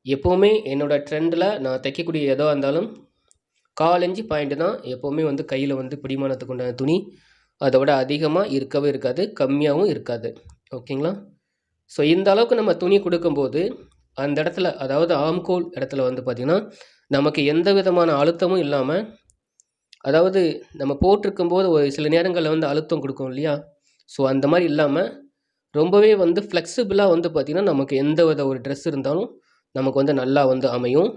எப்போவுமே என்னோடய ட்ரெண்டில் நான் தைக்கக்கூடிய எதாக இருந்தாலும் 1/4 இன்ச்சு பாயிண்ட்டு தான் எப்போவுமே வந்து கையில் வந்து பிடிமானத்துக்கு உண்டான துணி அதை விட அதிகமாக இருக்கவே இருக்காது, கம்மியாகவும் இருக்காது. ஓகேங்களா? ஸோ இந்த அளவுக்கு நம்ம துணி கொடுக்கும்போது அந்த இடத்துல, அதாவது ஆம்கோல் இடத்துல வந்து பார்த்திங்கன்னா நமக்கு எந்த விதமான அழுத்தமும் இல்லாமல், அதாவது நம்ம போட்டிருக்கும்போது ஒரு சில நேரங்களில் வந்து அழுத்தம் கொடுக்கும் இல்லையா? ஸோ அந்த மாதிரி இல்லாமல் ரொம்பவே வந்து ஃப்ளெக்சிபிளாக வந்து பார்த்திங்கன்னா நமக்கு எந்த வித ஒரு ட்ரெஸ் இருந்தாலும் நமக்கு வந்து நல்லா வந்து அமையும்.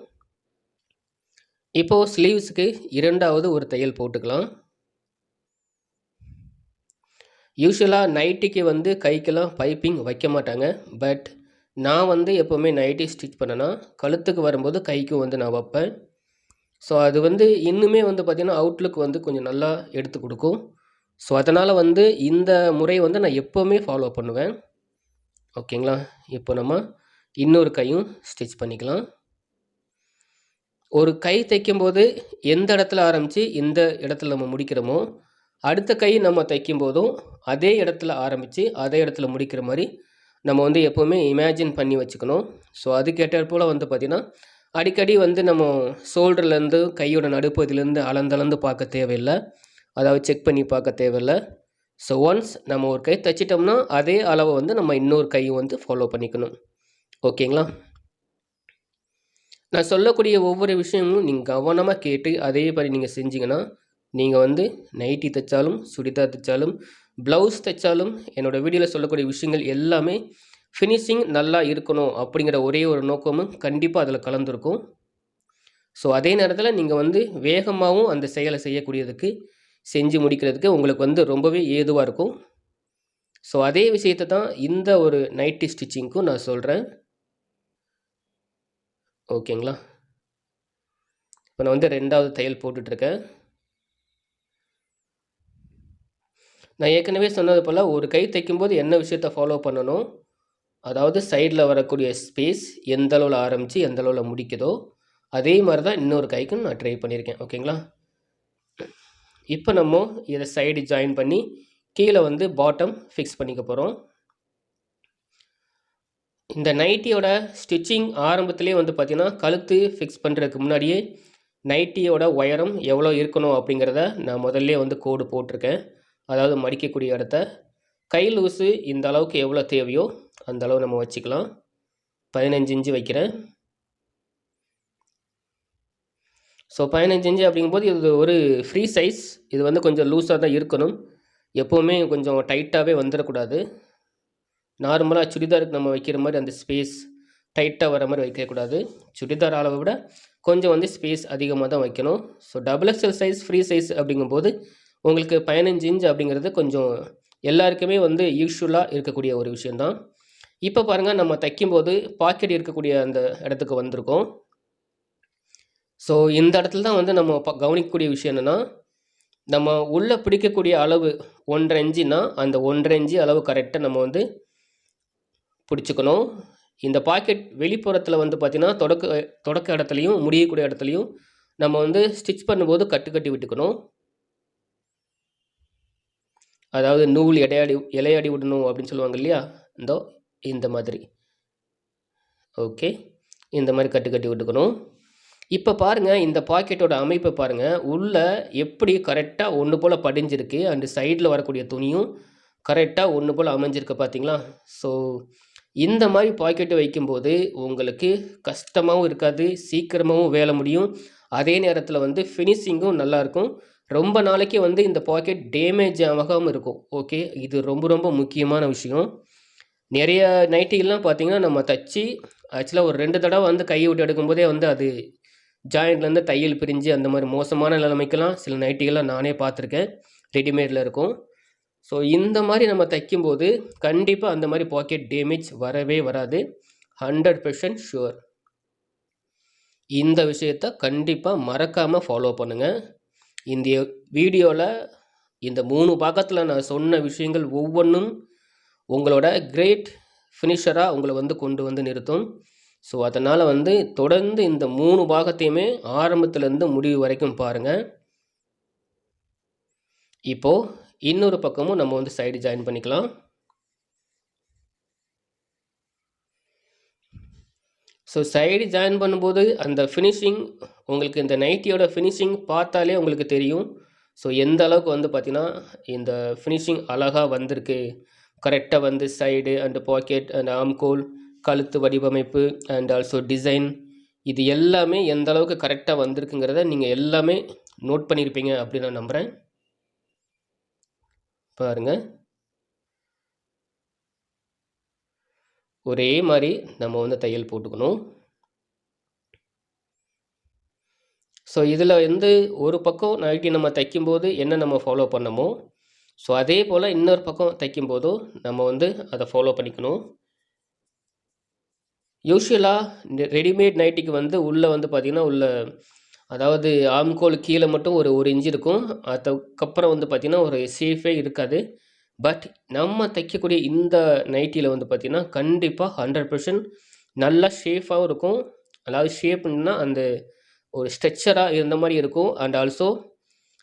இப்போது ஸ்லீவ்ஸுக்கு இரண்டாவது ஒரு தையல் போட்டுக்கலாம். யூஸ்வலாக நைட்டிக்கு வந்து கைக்கெல்லாம் பைப்பிங் வைக்க மாட்டாங்க. பட் நான் வந்து எப்போவுமே நைட்டி ஸ்டிச் பண்ணேன்னா கழுத்துக்கு வரும்போது கைக்கும் வந்து நான் வைப்பேன். ஸோ அது வந்து இன்னுமே வந்து பார்த்திங்கன்னா அவுட்லுக் வந்து கொஞ்சம் நல்லா எடுத்து கொடுக்கும். ஸோ அதனால் வந்து இந்த முறை வந்து நான் எப்போவுமே ஃபாலோ பண்ணுவேன். ஓகேங்களா? இப்போ நம்ம இன்னொரு கையும் ஸ்டிச் பண்ணிக்கலாம். ஒரு கை தைக்கும்போது எந்த இடத்துல ஆரம்பித்து எந்த இடத்துல நம்ம முடிக்கிறோமோ, அடுத்த கை நம்ம தைக்கும்போதும் அதே இடத்துல ஆரம்பித்து அதே இடத்துல முடிக்கிற மாதிரி நம்ம வந்து எப்போவுமே இமேஜின் பண்ணி வச்சுக்கணும். ஸோ அதுக்கேற்றாற் போல் வந்து பார்த்திங்கன்னா அடிக்கடி வந்து நம்ம ஷோல்டர்லேருந்து கையோட நடுப்பகுதியிலேருந்து அளந்தளந்து பார்க்க தேவையில்லை, அதாவது செக் பண்ணி பார்க்க தேவையில்லை. ஸோ ஒன்ஸ் நம்ம ஒரு கை தைச்சிட்டோம்னா அதே அளவை வந்து நம்ம இன்னொரு கையும் வந்து ஃபாலோ பண்ணிக்கணும். ஓகேங்களா? நான் சொல்லக்கூடிய ஒவ்வொரு விஷயமும் நீங்கள் கவனமாக கேட்டு அதே மாதிரி நீங்கள் செஞ்சீங்கன்னா, நீங்கள் வந்து நைட்டி தைச்சாலும், சுடிதார் தைச்சாலும், ப்ளவுஸ் தைச்சாலும், என்னோடய வீடியோவில் சொல்லக்கூடிய விஷயங்கள் எல்லாமே ஃபினிஷிங் நல்லா இருக்கணும் அப்படிங்கிற ஒரே ஒரு நோக்கமும் கண்டிப்பாக அதில் கலந்துருக்கும். ஸோ அதே நேரத்தில் நீங்கள் வந்து வேகமாகவும் அந்த செயலை செய்யக்கூடியதுக்கு, செஞ்சு முடிக்கிறதுக்கு உங்களுக்கு வந்து ரொம்பவே ஏதுவாக இருக்கும். ஸோ அதே விஷயத்தை தான் இந்த ஒரு நைட்டி ஸ்டிச்சிங்க்கும் நான் சொல்கிறேன். ஓகேங்களா? இப்போ நான் வந்து 2வது தையல் போட்டுட்ருக்கேன். நான் ஏற்கனவே சொன்னது போல் ஒரு கை தைக்கும்போது என்ன விஷயத்தை ஃபாலோ பண்ணணும், அதாவது சைடில் வரக்கூடிய ஸ்பேஸ் எந்த அளவில் ஆரம்பித்து எந்த அளவில் முடிக்குதோ அதே மாதிரி தான் இன்னொரு கைக்கும் நான் ட்ரை பண்ணியிருக்கேன். ஓகேங்களா? இப்போ நம்ம இதை சைடு ஜாயின் பண்ணி கீழே வந்து பாட்டம் ஃபிக்ஸ் பண்ணிக்க போகிறோம். இந்த நைட்டியோட ஸ்டிச்சிங் ஆரம்பத்திலே வந்து பார்த்திங்கன்னா கழுத்து ஃபிக்ஸ் பண்ணுறதுக்கு முன்னாடியே நைட்டியோட உயரம் எவ்வளோ இருக்கணும் அப்படிங்கிறத நான் முதல்ல வந்து கோடு போட்டிருக்கேன். அதாவது மடிக்கக்கூடிய இடத்த கை லூஸு இந்த அளவுக்கு எவ்வளோ தேவையோ அந்த அளவு நம்ம வச்சுக்கலாம். 15 இன்ச்சு வைக்கிறேன். ஸோ 15 இன்ச்சு அப்படிங்கும்போது இது ஒரு ஃப்ரீ சைஸ். இது வந்து கொஞ்சம் லூஸாக தான் இருக்கணும். எப்போவுமே கொஞ்சம் டைட்டாகவே வந்துடக்கூடாது. நார்மலாக சுடிதாருக்கு நம்ம வைக்கிற மாதிரி அந்த ஸ்பேஸ் டைட்டாக வர மாதிரி வைக்கக்கூடாது. சுடிதார் அளவை விட கொஞ்சம் வந்து ஸ்பேஸ் அதிகமாக தான் வைக்கணும். So XXL size free size அப்படிங்கும்போது உங்களுக்கு 15 இன்ச் அப்படிங்கிறது கொஞ்சம் எல்லாருக்குமே வந்து யூஸ்வலாக இருக்கக்கூடிய ஒரு விஷயந்தான். இப்போ பாருங்கள், நம்ம தைக்கும்போது பாக்கெட் இருக்கக்கூடிய அந்த இடத்துக்கு வந்திருக்கோம். ஸோ இந்த இடத்துல தான் வந்து நம்ம கவனிக்கக்கூடிய விஷயம் என்னென்னா, நம்ம உள்ளே பிடிக்கக்கூடிய அளவு 1.5 இன்ச்சுனா அந்த 1.5 இன்ச்சு அளவு கரெக்டாக நம்ம வந்து பிடிச்சிக்கணும். இந்த பாக்கெட் வெளிப்புறத்தில் வந்து பார்த்திங்கன்னா தொடக்க இடத்துலையும் முடியக்கூடிய இடத்துலையும் நம்ம வந்து ஸ்டிச் பண்ணும்போது கட்டி விட்டுக்கணும். அதாவது நூல் இலையாடி விடணும் அப்படின்னு சொல்லுவாங்க இல்லையா, இந்த மாதிரி. ஓகே, இந்த மாதிரி கட்டி விட்டுக்கணும். இப்போ பாருங்கள், இந்த பாக்கெட்டோட அமைப்பை பாருங்கள். உள்ளே எப்படி கரெக்டாக ஒன்று போல் படிஞ்சிருக்கு, அண்டு சைடில் வரக்கூடிய துணியும் கரெக்டாக ஒன்று போல் அமைஞ்சிருக்கு பார்த்தீங்களா? ஸோ இந்த மாதிரி பாக்கெட்டு வைக்கும்போது உங்களுக்கு கஷ்டமாகவும் இருக்காது, சீக்கிரமாகவும் வேலை முடியும். அதே நேரத்தில் வந்து ஃபினிஷிங்கும் நல்லாயிருக்கும். ரொம்ப நாளைக்கு வந்து இந்த பாக்கெட் டேமேஜ் ஆகாமல் இருக்கும். ஓகே, இது ரொம்ப ரொம்ப முக்கியமான விஷயம். நிறைய நைட்டிகள்லாம் பார்த்திங்கன்னா நம்ம தச்சு ஆக்சுவலாக ஒரு 2 தடவை வந்து கையை விட்டு எடுக்கும்போதே வந்து அது ஜாயிண்ட்லேருந்து தையல் பிரிஞ்சு அந்த மாதிரி மோசமான நிலைமைக்கெல்லாம் சில நைட்டிகள்லாம் நானே பார்த்துருக்கேன், ரெடிமேடில் இருக்கும். ஸோ இந்த மாதிரி நம்ம தைக்கும்போது கண்டிப்பாக அந்த மாதிரி பாக்கெட் டேமேஜ் வரவே வராது. 100% ஷுவர். இந்த விஷயத்தை கண்டிப்பாக மறக்காமல் ஃபாலோ பண்ணுங்கள். இந்த வீடியோவில் இந்த 3 பாகத்தில் நான் சொன்ன விஷயங்கள் ஒவ்வொன்றும் உங்களோட கிரேட் ஃபினிஷராக உங்களை வந்து கொண்டு வந்து நிறுத்தும். ஸோ அதனால் வந்து தொடர்ந்து இந்த 3 பாகத்தையுமே ஆரம்பத்துலேருந்து முடிவு வரைக்கும் பாருங்கள். இப்போது இன்னொரு பக்கமும் நம்ம வந்து சைடு ஜாயின் பண்ணிக்கலாம். ஸோ சைடு ஜாயின் பண்ணும்போது அந்த ஃபினிஷிங் உங்களுக்கு இந்த நைட்டியோட ஃபினிஷிங் பார்த்தாலே உங்களுக்கு தெரியும். ஸோ எந்த அளவுக்கு வந்து பார்த்திங்கன்னா இந்த ஃபினிஷிங் அழகாக வந்திருக்கு, கரெக்டாக வந்து சைடு அண்ட் பாக்கெட் அண்ட் ஆம்கோல், கழுத்து வடிவமைப்பு அண்ட் ஆல்சோ டிசைன், இது எல்லாமே எந்த அளவுக்கு கரெக்டாக வந்திருக்குங்கிறத நீங்கள் எல்லாமே நோட் பண்ணியிருப்பீங்க அப்படின்னு நான் நம்புகிறேன். பாருங்கள், ஒரே மாதிரி நம்ம வந்து தையல் போட்டுக்கணும். ஸோ இதில் வந்து ஒரு பக்கம் நைட்டி நம்ம தைக்கும்போது என்ன நம்ம ஃபாலோ பண்ணமோ, ஸோ அதே போல் இன்னொரு பக்கம் தைக்கும்போதும் நம்ம வந்து அதை ஃபாலோ பண்ணிக்கணும். யூஸ்வலாக ரெடிமேட் நைட்டிக்கு வந்து உள்ளே வந்து பார்த்திங்கன்னா அதாவது ஆம்கோல் கீழே மட்டும் ஒரு இன்ச் இருக்கும். அதுக்கப்புறம் வந்து பார்த்திங்கன்னா ஒரு சேஃபே இருக்காது. பட் நம்ம தைக்கக்கூடிய இந்த நைட்டியில் வந்து பார்த்திங்கன்னா கண்டிப்பாக 100% நல்லா ஷேஃபாகவும் இருக்கும். அதாவது ஷேப்னா அந்த ஒரு ஸ்ட்ரெச்சராக இருந்த மாதிரி இருக்கும். அண்ட் ஆல்சோ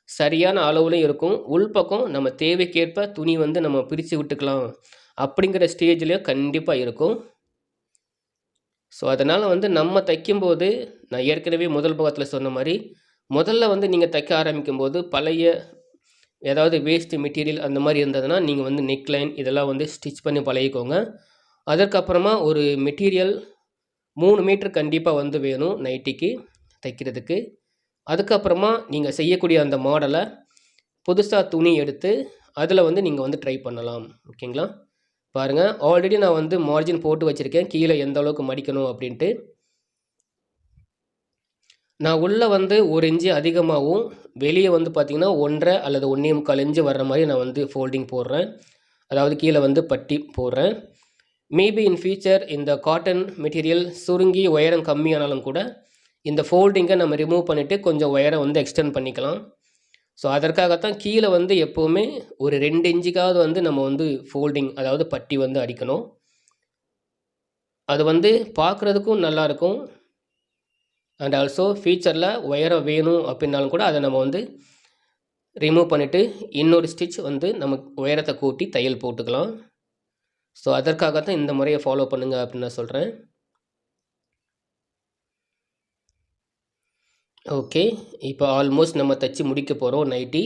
சரியான அளவுலையும் இருக்கும். உள்பக்கம் நம்ம தேவைக்கேற்ப துணி வந்து நம்ம பிரித்து விட்டுக்கலாம் அப்படிங்கிற ஸ்டேஜ்லேயும் கண்டிப்பாக இருக்கும். ஸோ அதனால் வந்து நம்ம தைக்கும்போது நான் ஏற்கனவே முதல் பாகத்தில் சொன்ன மாதிரி முதல்ல வந்து நீங்கள் தைக்க ஆரம்பிக்கும்போது பழைய ஏதாவது வேஸ்ட் மெட்டீரியல் அந்த மாதிரி இருந்ததுன்னா நீங்கள் வந்து நெக்லைன் இதெல்லாம் வந்து ஸ்டிச் பண்ணி பழகிக்கோங்க. அதற்கப்புறமா ஒரு மெட்டீரியல் 3 மீட்டர் கண்டிப்பாக வந்து வேணும் நைட்டிக்கு தைக்கிறதுக்கு. அதுக்கப்புறமா நீங்கள் செய்யக்கூடிய அந்த மாடலை புதுசாக துணி எடுத்து அதில் வந்து நீங்கள் வந்து ட்ரை பண்ணலாம். ஓகேங்களா? பாருங்கள், ஆல்ரெடி நான் வந்து மார்ஜின் போட்டு வச்சுருக்கேன் கீழே எந்த அளவுக்கு மடிக்கணும் அப்படின்ட்டு. நான் உள்ளே வந்து 1 இன்ச்சு அதிகமாகவும் வெளியே வந்து பார்த்திங்கன்னா 1.5 அல்லது 1.25 இன்ச்சு வர்ற மாதிரி நான் வந்து ஃபோல்டிங் போடுறேன். அதாவது கீழே வந்து பட்டி போடுறேன். மேபி இன் ஃபியூச்சர் இந்த காட்டன் மெட்டீரியல் சுருங்கி உயரம் கம்மியானாலும் கூட இந்த ஃபோல்டிங்கை நம்ம ரிமூவ் பண்ணிவிட்டு கொஞ்சம் உயரம் வந்து எக்ஸ்டெண்ட் பண்ணிக்கலாம். ஸோ அதற்காகத்தான் கீழே வந்து எப்போவுமே ஒரு 2 இன்ச்சுக்காவது வந்து நம்ம வந்து ஃபோல்டிங் அதாவது பட்டி வந்து அடிக்கணும். அது வந்து பார்க்குறதுக்கும் நல்லாயிருக்கும். அண்ட் ஆல்சோ ஃபியூச்சரில் உயரம் வேணும் அப்படின்னாலும் கூட அதை நம்ம வந்து ரிமூவ் பண்ணிவிட்டு இன்னொரு ஸ்டிச் வந்து நம்ம உயரத்தை கூட்டி தையல் போட்டுக்கலாம். ஸோ அதற்காகத்தான் இந்த முறையை ஃபாலோ பண்ணுங்கள் அப்படின்னு நான் சொல்கிறேன். ஓகே, இப்போ ஆல்மோஸ்ட் நம்ம தைச்சி முடிக்க போகிறோம் நைட்டி.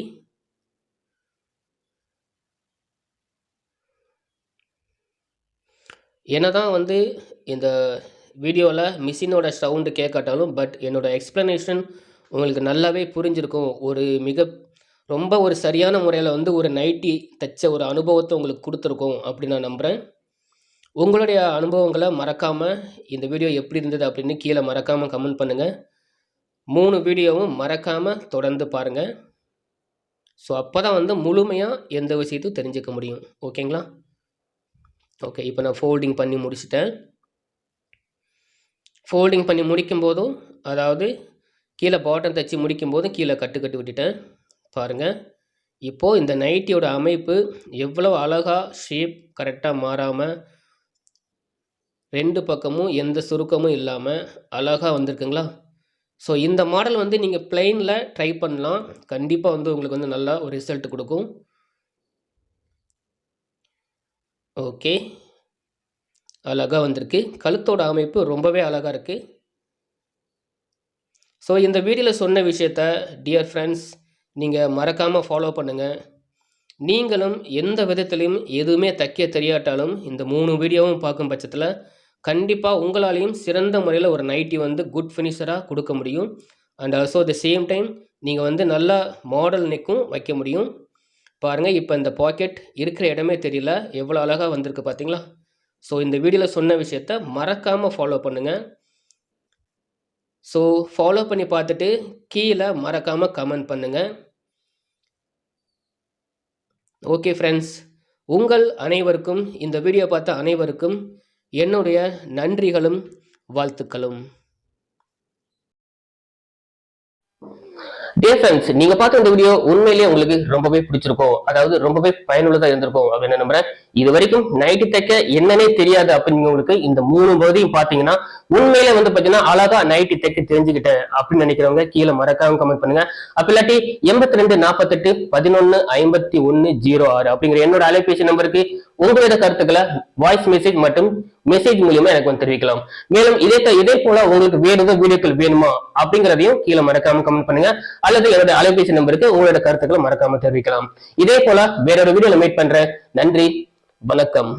என்ன தான் வந்து இந்த வீடியோவில் மிஷினோட சவுண்டு கேட்காட்டாலும் பட் என்னோடய எக்ஸ்ப்ளனேஷன் உங்களுக்கு நல்லாவே புரிஞ்சிருக்கும். ரொம்ப ஒரு சரியான முறையில் வந்து ஒரு நைட்டி தைச்ச ஒரு அனுபவத்தை உங்களுக்கு கொடுத்துருக்கோம் அப்படின்னு நான் நம்புகிறேன். உங்களுடைய அனுபவங்களை மறக்காமல் இந்த வீடியோ எப்படி இருந்தது அப்படின்னு கீழே மறக்காமல் கமெண்ட் பண்ணுங்கள். 3 வீடியோவும் மறக்காமல் தொடர்ந்து பாருங்கள். ஸோ அப்போ தான் வந்து முழுமையாக எந்த விஷயத்தையும் தெரிஞ்சுக்க முடியும். ஓகேங்களா? ஓகே, இப்போ நான் ஃபோல்டிங் பண்ணி முடிச்சிட்டேன். ஃபோல்டிங் பண்ணி முடிக்கும்போதும் அதாவது கீழே பாட்டம் தைச்சி முடிக்கும்போதும் கீழே கட்டு விட்டுட்டேன். பாருங்கள், இப்போது இந்த நைட்டியோட அமைப்பு எவ்வளோ அழகாக ஷேப் கரெக்டாக மாறாமல் 2 பக்கமும் எந்த சுருக்கமும் இல்லாமல் அழகாக வந்திருக்குங்களா? ஸோ இந்த மாடல் வந்து நீங்கள் பிளெயினில் ட்ரை பண்ணலாம். கண்டிப்பாக வந்து உங்களுக்கு வந்து நல்லா ஒரு ரிசல்ட் கொடுக்கும். ஓகே, அழகாக வந்திருக்கு. கழுத்தோட அமைப்பு ரொம்பவே அழகாக இருக்குது. ஸோ இந்த வீடியோவில் சொன்ன விஷயத்த டியர் ஃப்ரெண்ட்ஸ் நீங்கள் மறக்காமல் ஃபாலோ பண்ணுங்கள். நீங்களும் எந்த விதத்துலையும் எதுவுமே தைக்க தெரியாட்டாலும் இந்த 3 வீடியோவும் பார்க்கும் பட்சத்தில் கண்டிப்பாக உங்களாலையும் சிறந்த முறையில் ஒரு நைட்டி வந்து குட் ஃபினிஷராக கொடுக்க முடியும். And also the same time நீங்கள் வந்து நல்லா மாடல் நெக்கும் வைக்க முடியும். பாருங்கள், இப்போ இந்த பாக்கெட் இருக்கிற இடமே தெரியல, எவ்வளோ அழகாக வந்திருக்கு பார்த்தீங்களா? ஸோ இந்த வீடியோவில் சொன்ன விஷயத்த மறக்காமல் ஃபாலோ பண்ணுங்கள். ஸோ ஃபாலோ பண்ணி பார்த்துட்டு கீழே மறக்காமல் கமெண்ட் பண்ணுங்கள். ஓகே ஃப்ரெண்ட்ஸ், உங்கள் அனைவருக்கும் இந்த வீடியோ பார்த்த அனைவருக்கும் என்னுடைய நன்றிகளும் வாழ்த்துக்களும். டியர் ஃப்ரெண்ட்ஸ், நீங்க பார்த்த இந்த வீடியோ உண்மையிலேயே உங்களுக்கு ரொம்பவே பிடிச்சிருக்கும், அதாவது ரொம்பவே பயனுள்ளதா இருந்திருக்கும் அப்படின்னு நம்புறேன். இது வரைக்கும் நைட்டி தைக்க என்னன்னே தெரியாது அப்படிங்கிறவங்களுக்கு இந்த 3 பகுதியும் பாத்தீங்கன்னா உண்மையிலே வந்து பாத்தீங்கன்னா அழகா நைட்டி தைக்க தெரிஞ்சுக்கிட்டேன் அப்படின்னு நினைக்கிறவங்க கீழே மறக்காம கமெண்ட் பண்ணுங்க. அப்ப இல்லாட்டி 82 48 11 51 06 அப்படிங்கிற என்னோட அலைபேசி நம்பருக்கு உங்களோட கருத்துக்களை வாய்ஸ் மெசேஜ் மற்றும் மெசேஜ் மூலியமா எனக்கு வந்து தெரிவிக்கலாம். மேலும் இதே போல உங்களுக்கு வேற ஏதாவது வீடியோக்கள் வேணுமா அப்படிங்கறதையும் கீழே மறக்காம கமெண்ட் பண்ணுங்க, அல்லது என்னோட அலைபேசி நம்பருக்கு உங்களோட கருத்துக்களை மறக்காம தெரிவிக்கலாம். இதே போல வேற ஒரு வீடியோல மீட் பண்றேன். நன்றி, வணக்கம்.